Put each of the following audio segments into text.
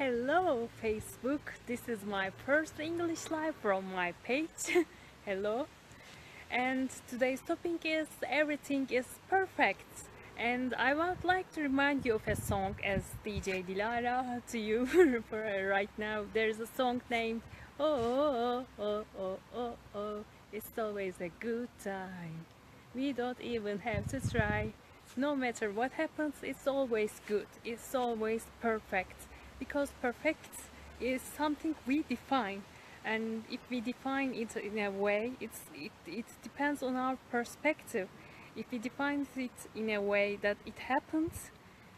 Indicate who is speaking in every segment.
Speaker 1: Hello Facebook, this is my first English live from my page. Hello. And today's topic is everything is perfect. And I would like to remind you of a song as DJ Dilara to you for right now. There's a song named Oh, oh, oh, oh, oh, oh. It's always a good time. We don't even have to try. No matter what happens, it's always good. It's always perfect. Because perfect is something we define. And if we define it in a way, it depends on our perspective. If we define it in a way that it happens,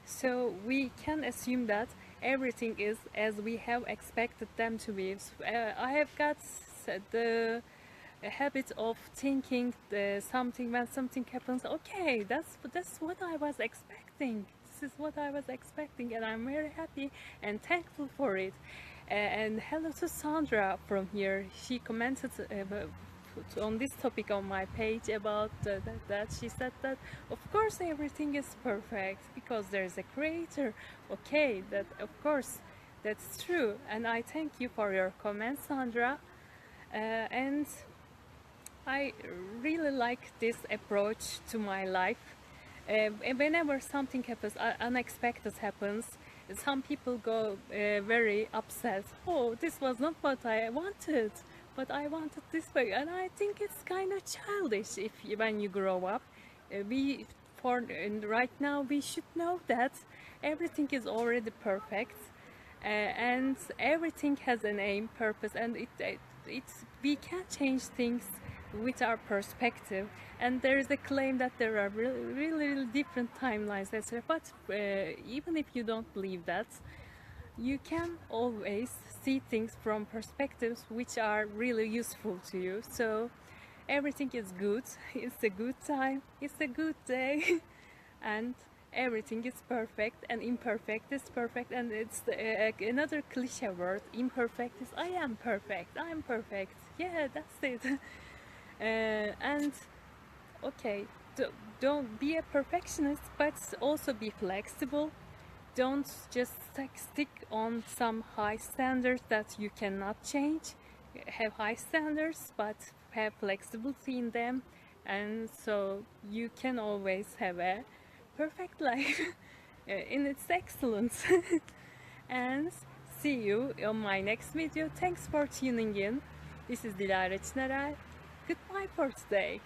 Speaker 1: so we can assume that everything is as we have expected them to be. I have got the habit of thinking something when something happens. Okay, that's what I was expecting. This is what I was expecting, and I'm very happy and thankful for it. And hello to Sandra from here. She commented on this topic on my page about that. She said that of course everything is perfect because there's a creator. Okay, that of course that's true, and I thank you for your comment, Sandra. And I really like this approach to my life. Whenever something happens, unexpected happens, some people go very upset. Oh, this was not what I wanted, but I wanted this way. And I think it's kind of childish when you grow up. Right now we should know that everything is already perfect, and everything has an aim, purpose, and we can change things with our perspective. And there is a claim that there are really different timelines, etc. But even if you don't believe that, you can always see things from perspectives which are really useful to you. So everything is good. It's a good time. It's a good day. And everything is perfect, and imperfect is perfect. And it's another cliche word. Imperfect is I am perfect. I'm perfect. Yeah, that's it. And okay, don't be a perfectionist, but also be flexible. Don't just stick on some high standards that you cannot change. Have high standards, but have flexibility in them, and so you can always have a perfect life in its excellence. And see you on my next video. Thanks for tuning in. This is DİLARA. Goodbye for today.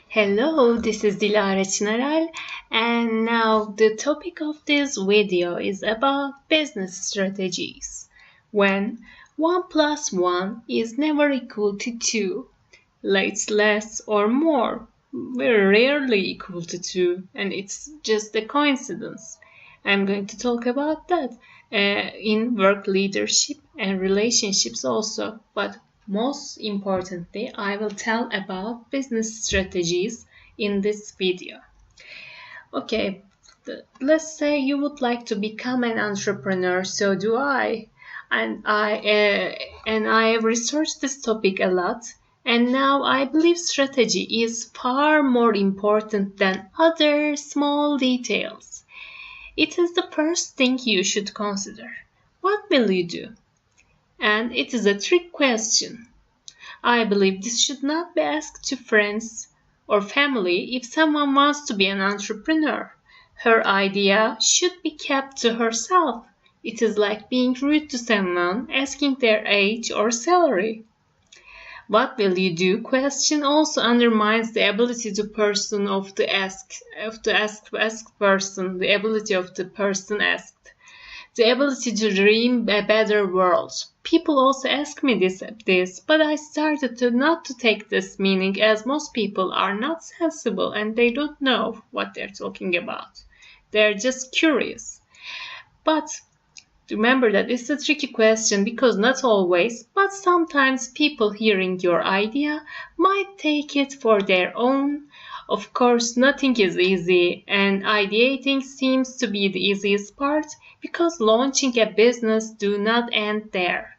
Speaker 2: Hello, this is DİLARA, and now the topic of this video is about business strategies. When 1 plus 1 is never equal to 2, it's less or more, very rarely equal to 2, and it's just a coincidence. I'm going to talk about that in work leadership and relationships also, but most importantly, I will tell about business strategies in this video. Okay, let's say you would like to become an entrepreneur, so do I. And I have researched this topic a lot, and now I believe strategy is far more important than other small details. It is the first thing you should consider. What will you do? And it is a trick question. I believe this should not be asked to friends or family if someone wants to be an entrepreneur. Her idea should be kept to herself. It is like being rude to someone, asking their age or salary. What will you do? Question also undermines the ability of the person the ability of the person asked. The ability to dream a better world. People also ask me this, but I started not to take this meaning, as most people are not sensible and they don't know what they're talking about. They're just curious. But remember that it's a tricky question because not always, but sometimes people hearing your idea might take it for their own. Of course, nothing is easy, and ideating seems to be the easiest part because launching a business do not end there.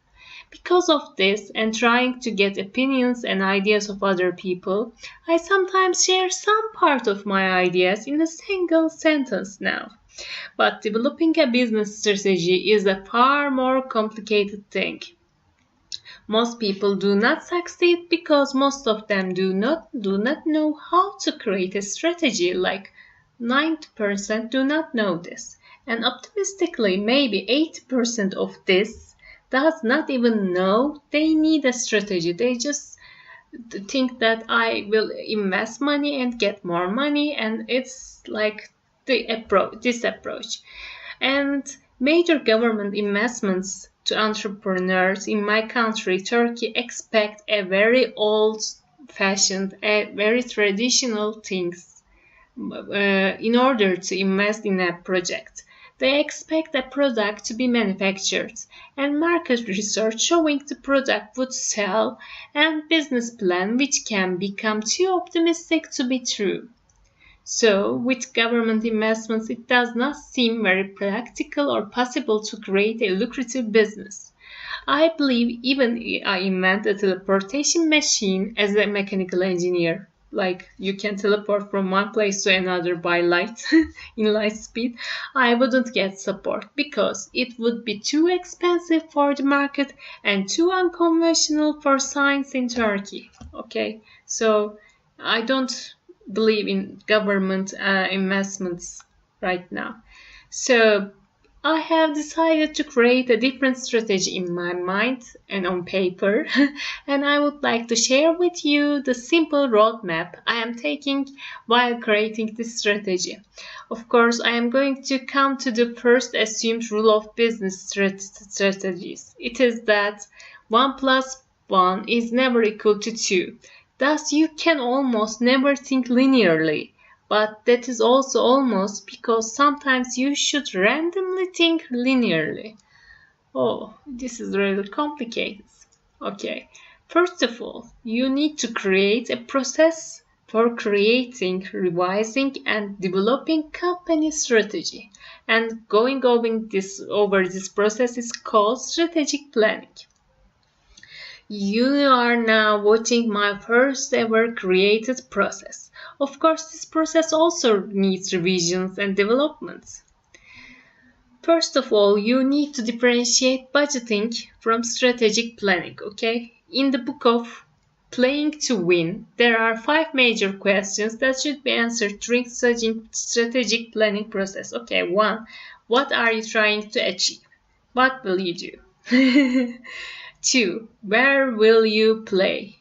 Speaker 2: Because of this and trying to get opinions and ideas of other people, I sometimes share some part of my ideas in a single sentence now. But developing a business strategy is a far more complicated thing. Most people do not succeed because most of them do not know how to create a strategy. Like 90% do not know this. And optimistically, maybe 80% of this does not even know they need a strategy. They just think that I will invest money and get more money, and it's like this approach. And major government investments to entrepreneurs in my country, Turkey, expect a very old-fashioned, a very traditional things in order to invest in a project. They expect a product to be manufactured and market research showing the product would sell and business plan which can become too optimistic to be true. So, with government investments, it does not seem very practical or possible to create a lucrative business. I believe even I invent a teleportation machine as a mechanical engineer, like you can teleport from one place to another by light in light speed, I wouldn't get support because it would be too expensive for the market and too unconventional for science in Turkey. Okay, so I don't believe in government investments right now. So I have decided to create a different strategy in my mind and on paper, and I would like to share with you the simple roadmap I am taking while creating this strategy. Of course, I am going to come to the first assumed rule of business strategies. It is that 1 plus 1 is never equal to 2. Thus, you can almost never think linearly. But that is also almost because sometimes you should randomly think linearly. Oh, this is really complicated. Okay, first of all, you need to create a process for creating, revising, and developing company strategy. And going over this process is called strategic planning. You are now watching my first ever created process. Of course, this process also needs revisions and developments. First of all, you need to differentiate budgeting from strategic planning, okay? In the book of Playing to Win, there are 5 major questions that should be answered during strategic planning process. Okay, 1. What are you trying to achieve? What will you do? 2. Where will you play?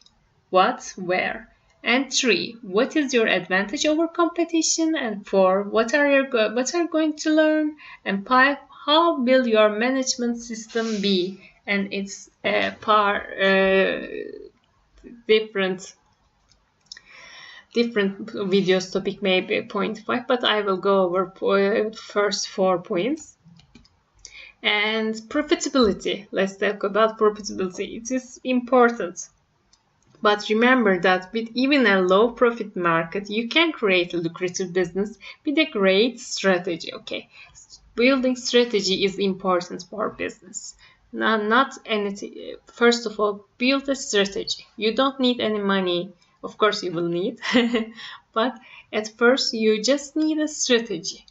Speaker 2: What, where? And 3. What is your advantage over competition? And 4. What are you going to learn? And 5. How will your management system be? And it's different videos topic, maybe 0.5, but I will go over first 4 points. And profitability. Let's talk about profitability. It is important. But remember that with even a low profit market, you can create a lucrative business with a great strategy. Okay, building strategy is important for business. Not anything. First of all, build a strategy. You don't need any money. Of course, you will need, but at first, you just need a strategy.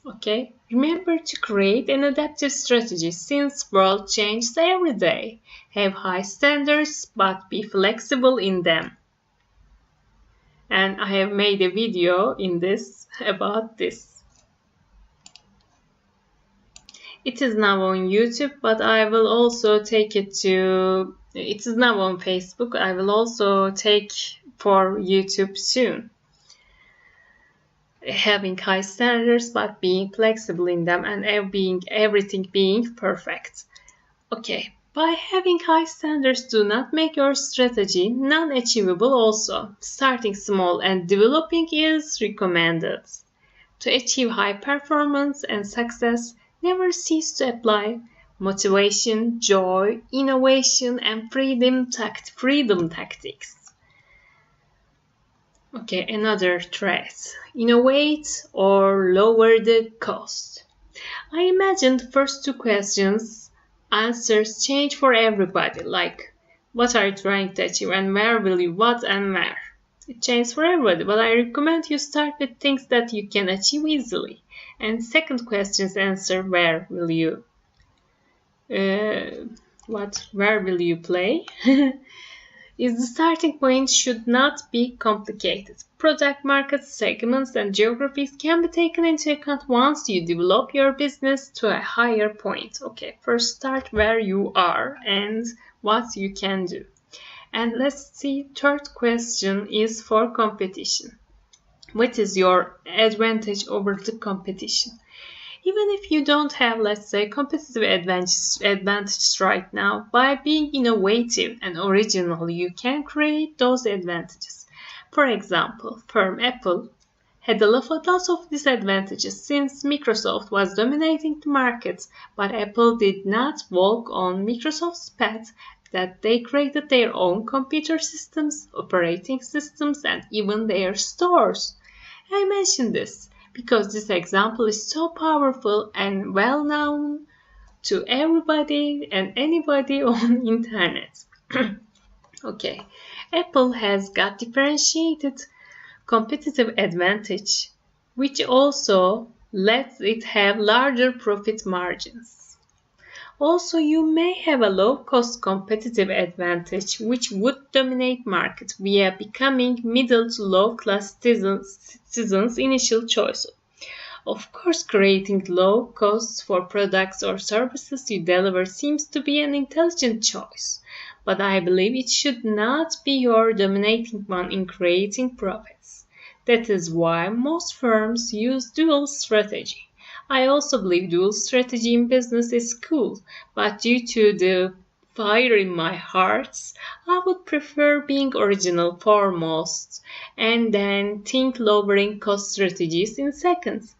Speaker 2: Okay, remember to create an adaptive strategy since world changes every day. Have high standards but be flexible in them. And I have made a video in this about this. It is now on YouTube, but I will also take it to, it is now on Facebook. I will also take for YouTube soon. Having high standards but being flexible in them and everything being perfect. Okay, by having high standards do not make your strategy non-achievable also. Starting small and developing is recommended. To achieve high performance and success, never cease to apply motivation, joy, innovation, and freedom tactics. Okay, another threat. Innovate or lower the cost. I imagine the first 2 questions answers change for everybody, like what are you trying to achieve and where will you, what and where. It changes for everybody, but I recommend you start with things that you can achieve easily. And second question's answer, where will you play? Is the starting point should not be complicated. Product market segments and geographies can be taken into account once you develop your business to a higher point. Okay, first start where you are and what you can do. And let's see, third question is for competition. What is your advantage over the competition? Even if you don't have, let's say, competitive advantages right now, by being innovative and original, you can create those advantages. For example, firm Apple had a lot of disadvantages since Microsoft was dominating the market, but Apple did not walk on Microsoft's path that they created their own computer systems, operating systems, and even their stores. I mention this because this example is so powerful and well known to everybody and anybody on internet. Okay, Apple has got differentiated competitive advantage, which also lets it have larger profit margins. Also, you may have a low-cost competitive advantage which would dominate market via becoming middle to low-class citizens' initial choice. Of course, creating low costs for products or services you deliver seems to be an intelligent choice, but I believe it should not be your dominating one in creating profits. That is why most firms use dual strategy. I also believe dual strategy in business is cool, but due to the fire in my heart, I would prefer being original foremost and then think lowering cost strategies in seconds.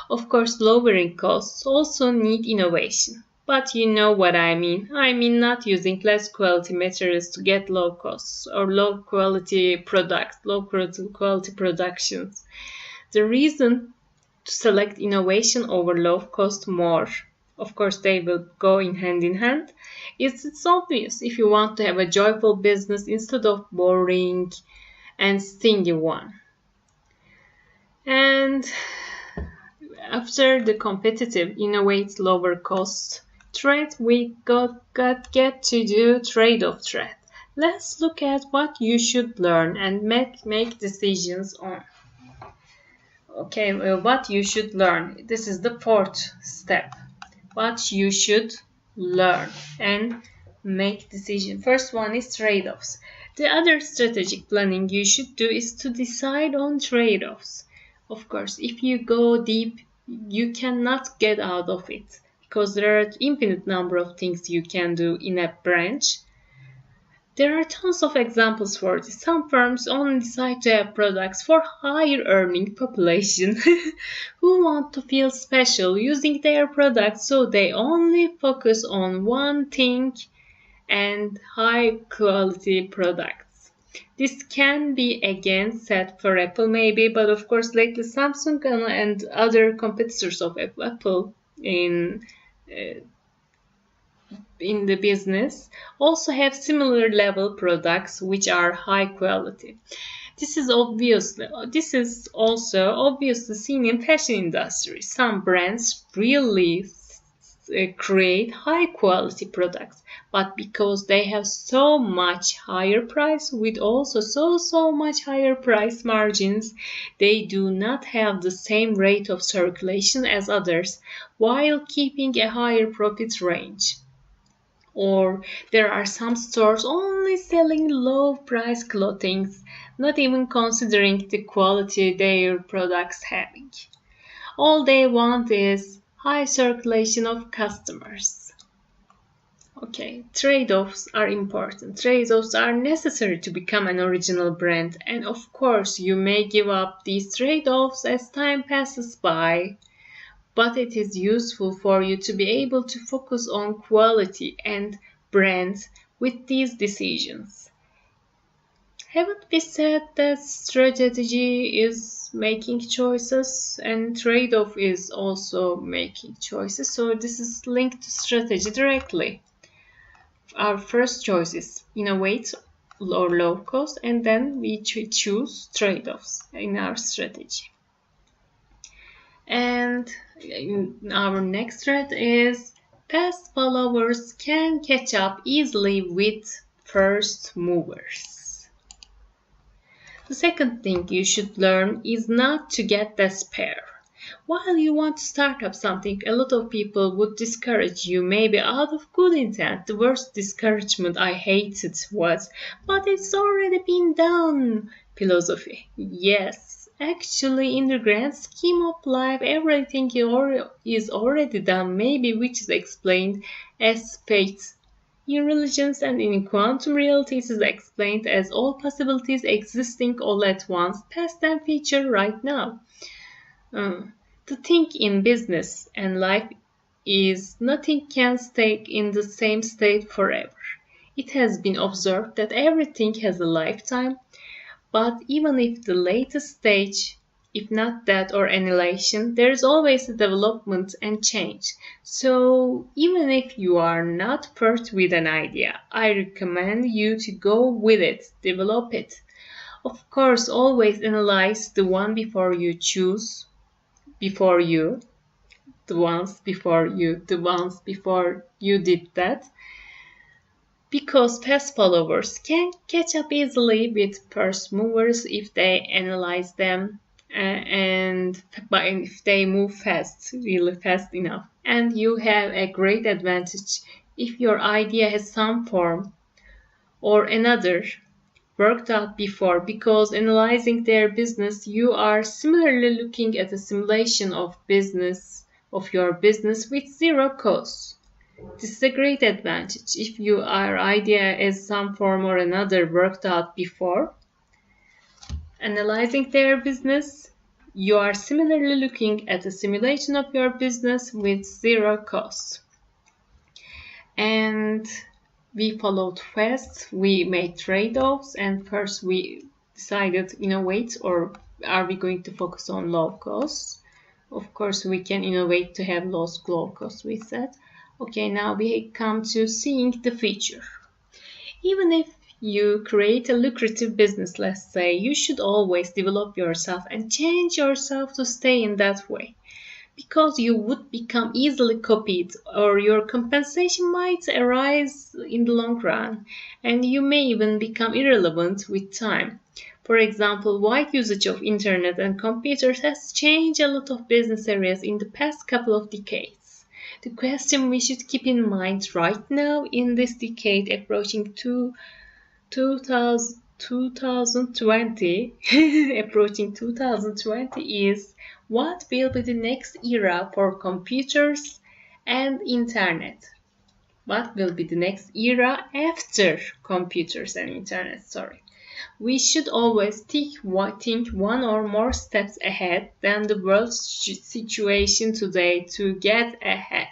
Speaker 2: Of course, lowering costs also need innovation. But you know what I mean. I mean not using less quality materials to get low costs or low quality products, low quality productions. The reason to select innovation over low cost more, of course they will go in hand, it's obvious if you want to have a joyful business instead of boring and stingy one. And after the competitive, innovate, lower cost trade, we get to do trade-off trade. Let's look at what you should learn and make decisions on. Okay, what you should learn. This is the fourth step. What you should learn and make decision. First one is trade-offs. The other strategic planning you should do is to decide on trade-offs. Of course, if you go deep, you cannot get out of it because there are infinite number of things you can do in a branch. There are tons of examples for this. Some firms only decide to have products for higher earning population who want to feel special using their products, so they only focus on one thing and high quality products. This can be again said for Apple maybe, but of course lately Samsung and other competitors of Apple in the business also have similar level products which are high quality. This is also obviously seen in fashion industry. Some brands really create high quality products, but because they have so much higher price with also so much higher price margins, they do not have the same rate of circulation as others while keeping a higher profit range. Or there are some stores only selling low price clothing, not even considering the quality their products having. All they want is high circulation of customers. Okay, trade-offs are important. Trade-offs are necessary to become an original brand, and of course you may give up these trade-offs as time passes by. But it is useful for you to be able to focus on quality and brands with these decisions. Haven't we said that strategy is making choices and trade-off is also making choices? So this is linked to strategy directly. Our first choice is innovate or low cost, and then we choose trade-offs in our strategy. And our next thread is fast followers can catch up easily with first movers. The second thing you should learn is not to get despair. While you want to start up something, a lot of people would discourage you, maybe out of good intent. The worst discouragement I hated was, but it's already been done philosophy. Yes, actually, in the grand scheme of life, everything is already done, maybe which is explained as fate. In religions and in quantum reality, it is explained as all possibilities existing all at once, past and future right now. The thing in business and life is nothing can stay in the same state forever. It has been observed that everything has a lifetime, but even if the latest stage, if not death or annihilation, there is always a development and change. So even if you are not first with an idea, I recommend you to go with it, develop it. Of course, always analyze the one before you choose, before you, the ones before you did that. Because fast followers can catch up easily with first movers if they analyze them and if they move fast, really fast enough. And you have a great advantage if your idea has some form or another worked out before, because analyzing their business, you are similarly looking at a simulation of your business with zero cost. This is a great advantage if your idea is some form or another worked out before. Analyzing their business, you are similarly looking at a simulation of your business with zero cost. And we followed fast, we made trade-offs, and first we decided innovate, or are we going to focus on low cost? Of course, we can innovate to have low cost, we said. Okay, now we come to seeing the future. Even if you create a lucrative business, let's say, you should always develop yourself and change yourself to stay in that way. Because you would become easily copied, or your compensation might arise in the long run, and you may even become irrelevant with time. For example, wide usage of internet and computers has changed a lot of business areas in the past couple of decades. The question we should keep in mind right now in this decade approaching 2020 approaching 2020 is, what will be the next era for computers and internet? What will be the next era after computers and internet? We should always think one or more steps ahead than the world's situation today to get ahead.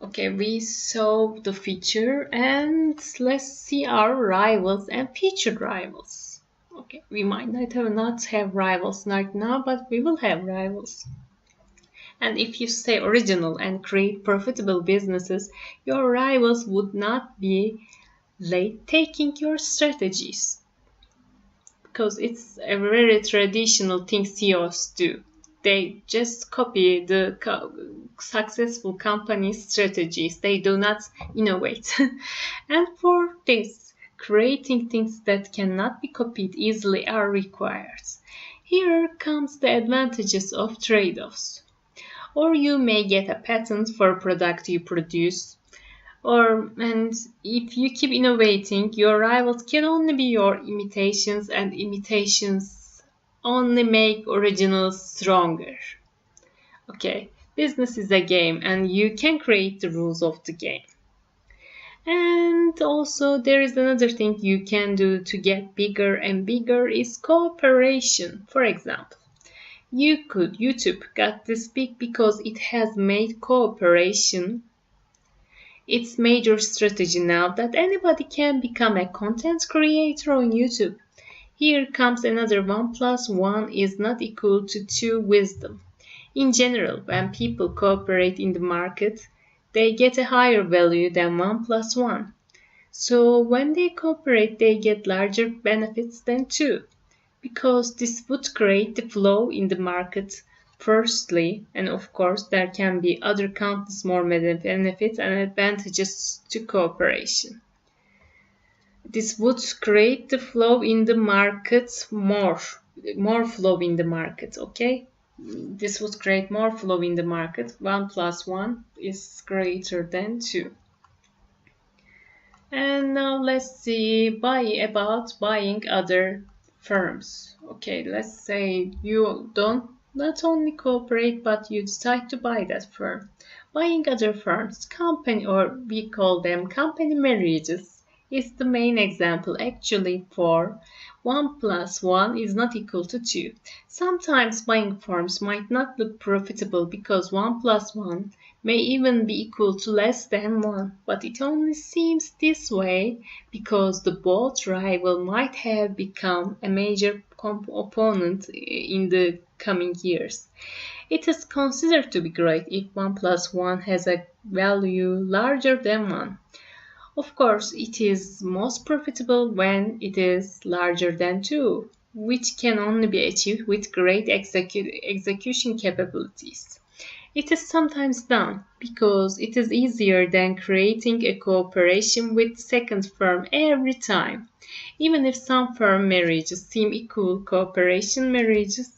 Speaker 2: Okay, we saw the future, and let's see our rivals and future rivals. Okay, we might not have rivals right now, but we will have rivals. And if you stay original and create profitable businesses, your rivals would not be late taking your strategies. Because it's a very traditional thing CEOs do. They just copy the successful company's strategies. They do not innovate. And for this, creating things that cannot be copied easily are required. Here comes the advantages of trade-offs. Or you may get a patent for a product you produce. And if you keep innovating, your rivals can only be your imitations, and imitations only make originals stronger. Okay, business is a game, and you can create the rules of the game. And also there is another thing you can do to get bigger and bigger is cooperation. For example, YouTube got this big because it has made cooperation its major strategy now that anybody can become a content creator on YouTube. Here comes another 1 + 1 is not equal to 2 wisdom. In general, when people cooperate in the market, they get a higher value than 1 + 1. So when they cooperate, they get larger benefits than two, because this would create the flow in the market firstly, and of course there can be other countless more benefits and advantages to cooperation. This would create the flow in the market, more flow in the market, okay? This would create more flow in the market. 1 plus 1 is greater than 2. And now let's see about buying other firms. Okay, let's say you don't not only cooperate, but you decide to buy that firm. Buying other firms, company, or we call them company marriages, is the main example actually for 1 plus 1 is not equal to 2. Sometimes buying firms might not look profitable because 1 plus 1 may even be equal to less than 1, but it only seems this way because the both rival might have become a major opponent in the coming years. It is considered to be great if 1 plus 1 has a value larger than 1. Of course, it is most profitable when it is larger than 2, which can only be achieved with great execution capabilities. It is sometimes done because it is easier than creating a cooperation with the second firm every time. Even if some firm marriages seem equal cooperation marriages,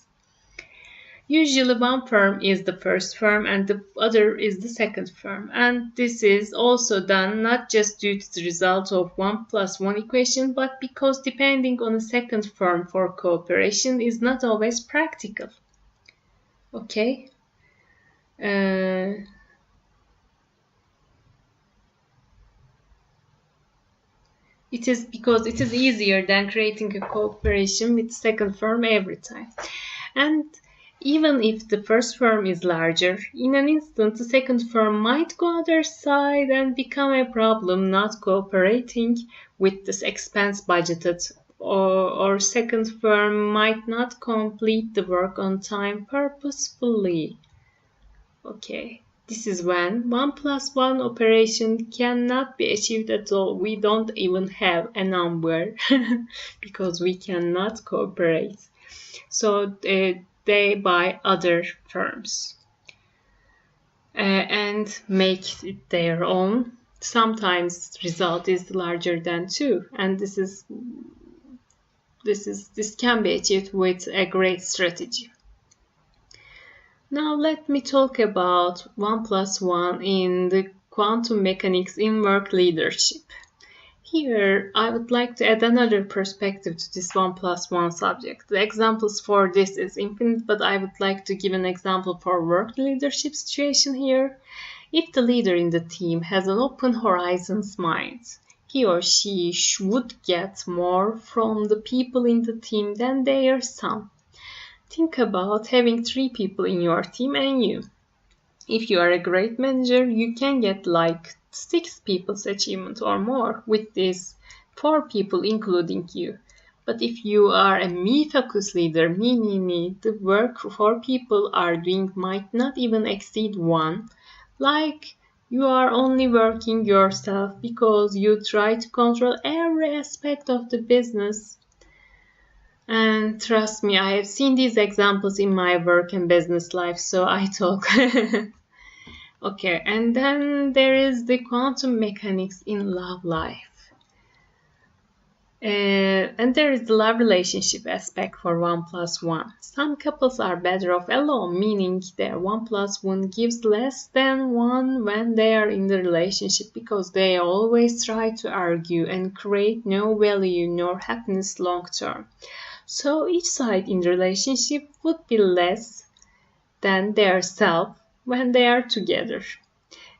Speaker 2: usually one firm is the first firm and the other is the second firm. And this is also done not just due to the result of 1 plus 1 equation, but because depending on a second firm for cooperation is not always practical. Okay? It is because it is easier than creating a cooperation with second firm every time. And even if the first firm is larger, in an instant the second firm might go other side and become a problem not cooperating with this expense budgeted, or second firm might not complete the work on time purposefully. Okay, this is when 1 plus 1 operation cannot be achieved at all. We don't even have a number because we cannot cooperate. So they buy other firms and make it their own. Sometimes result is larger than 2, and this can be achieved with a great strategy. Now let me talk about 1 plus 1 in the quantum mechanics in work leadership. Here, I would like to add another perspective to this 1 plus 1 subject. The examples for this is infinite, but I would like to give an example for work leadership situation here. If the leader in the team has an open horizons mind, he or she would get more from the people in the team than their sum. Think about having 3 people in your team and you. If you are a great manager, you can get like 6 people's achievement or more with these 4 people including you. But if you are a me-focused leader, me, the work 4 people are doing might not even exceed 1. Like you are only working yourself because you try to control every aspect of the business. And trust me, I have seen these examples in my work and business life, so I talk. Okay, and then there is the quantum mechanics in love life. And there is the love relationship aspect for 1 plus 1. Some couples are better off alone, meaning their 1 plus 1 gives less than 1 when they are in the relationship because they always try to argue and create no value nor happiness long term. So each side in the relationship would be less than their self when they are together.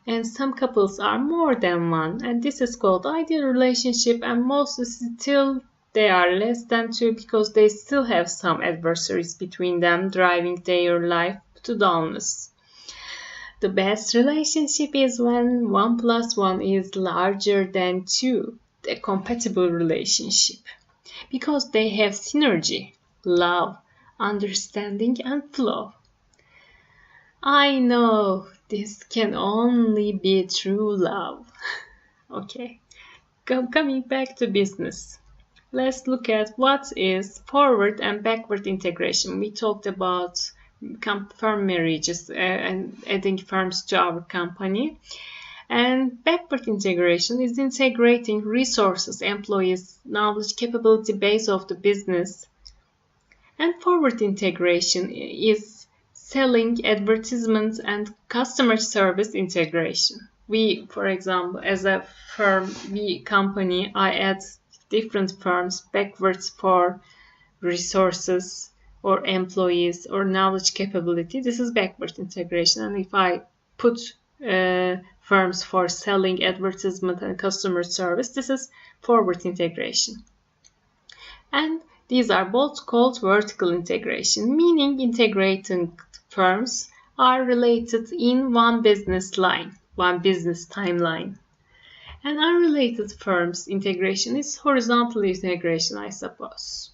Speaker 2: And some couples are more than 1, and this is called ideal relationship, and most still they are less than 2 because they still have some adversaries between them driving their life to dullness. The best relationship is when 1 plus 1 is larger than 2, a compatible relationship, because they have synergy, love, understanding, and flow. I know this can only be true love. Okay, coming back to business. Let's look at what is forward and backward integration. We talked about firm marriages and adding firms to our company. And backward integration is integrating resources, employees, knowledge, capability base of the business. And forward integration is selling, advertisement, and customer service integration. We, for example, as a firm, company, I add different firms backwards for resources or employees or knowledge capability. This is backward integration. And if I put firms for selling, advertisement, and customer service, this is forward integration. And these are both called vertical integration, meaning integrating firms are related in one business line, one business timeline. And unrelated firms integration is horizontal integration, I suppose.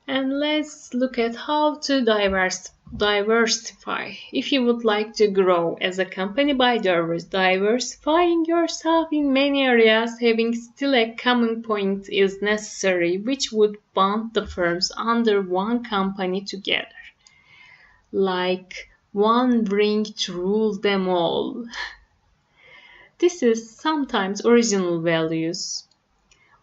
Speaker 2: And let's look at how to diversify. If you would like to grow as a company by diversifying yourself in many areas, having still a common point is necessary, which would bond the firms under one company together. Like one ring to rule them all. This is sometimes original values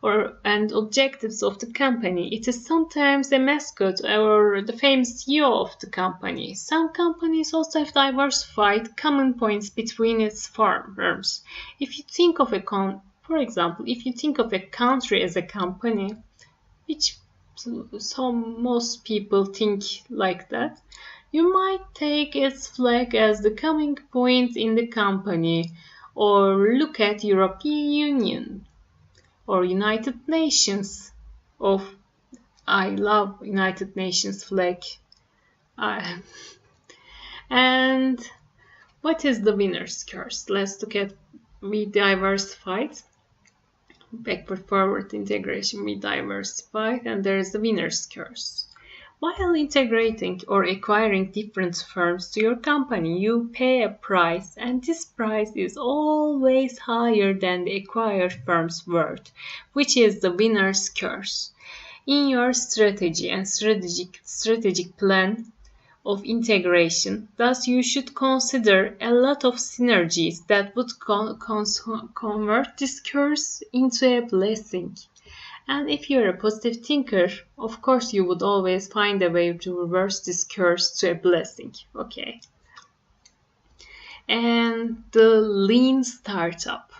Speaker 2: and objectives of the company. It is sometimes a mascot or the famous CEO of the company. Some companies also have diversified common points between its firms. If you think of for example, if you think of a country as a company, which most people think like that, you might take its flag as the common point in the company, or look at European Union or United Nations. I love United Nations flag. And what is the winner's curse? Let's look at we diversified. Backward forward integration, we diversified, and there is the winner's curse. While integrating or acquiring different firms to your company, you pay a price, and this price is always higher than the acquired firm's worth, which is the winner's curse. In your strategy and strategic plan of integration, thus you should consider a lot of synergies that would convert this curse into a blessing. And if you're a positive thinker, of course you would always find a way to reverse this curse to a blessing. Okay. And the lean startup.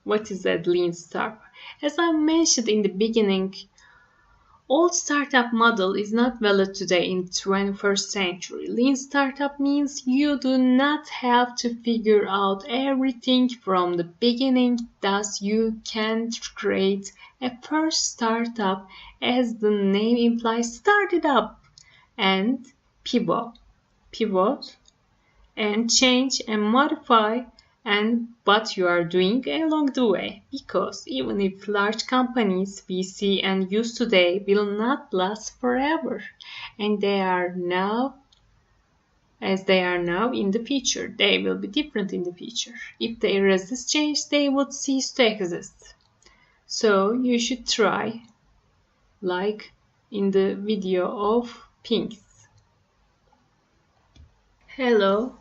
Speaker 2: What is that lean startup? As I mentioned in the beginning, old startup model is not valid today in 21st century. Lean startup means you do not have to figure out everything from the beginning, thus you can create a first startup, as the name implies, start it up and pivot and change and modify and what you are doing along the way, because even if large companies we see and use today will not last forever, and they are now in the future, they will be different in the future. If they resist change, they would cease to exist. So you should try, like in the video of Pinks. Hello.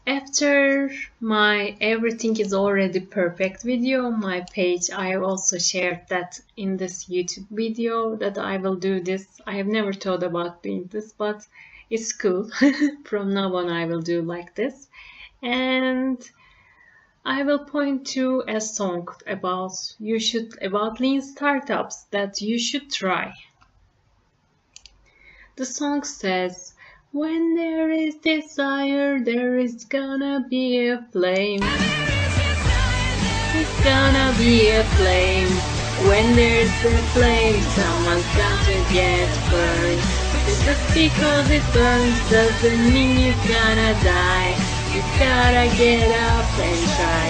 Speaker 2: After my everything is already perfect video on my page, I also shared that in this YouTube video that I will do this. I have never thought about doing this, but it's cool. From now on I will do like this. And I will point to a song about lean startups that you should try. The song says, when there is desire, there is gonna be a flame. It's gonna be a flame. When there's a flame, someone's got to get burned. Just because it burns doesn't mean you're gonna die. You gotta get up and try.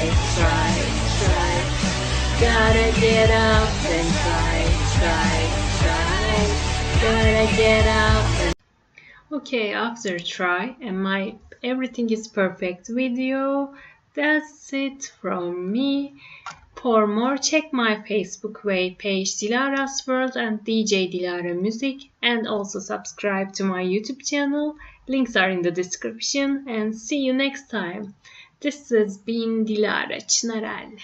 Speaker 2: Gotta get up and try. Gotta get up and... Okay, after try and my everything is perfect video, that's it from me. For more, check my Facebook page Dilara's World and DJ Dilara Music, and also subscribe to my YouTube channel. Links are in the description, and see you next time. This has been Dilara Çınaral.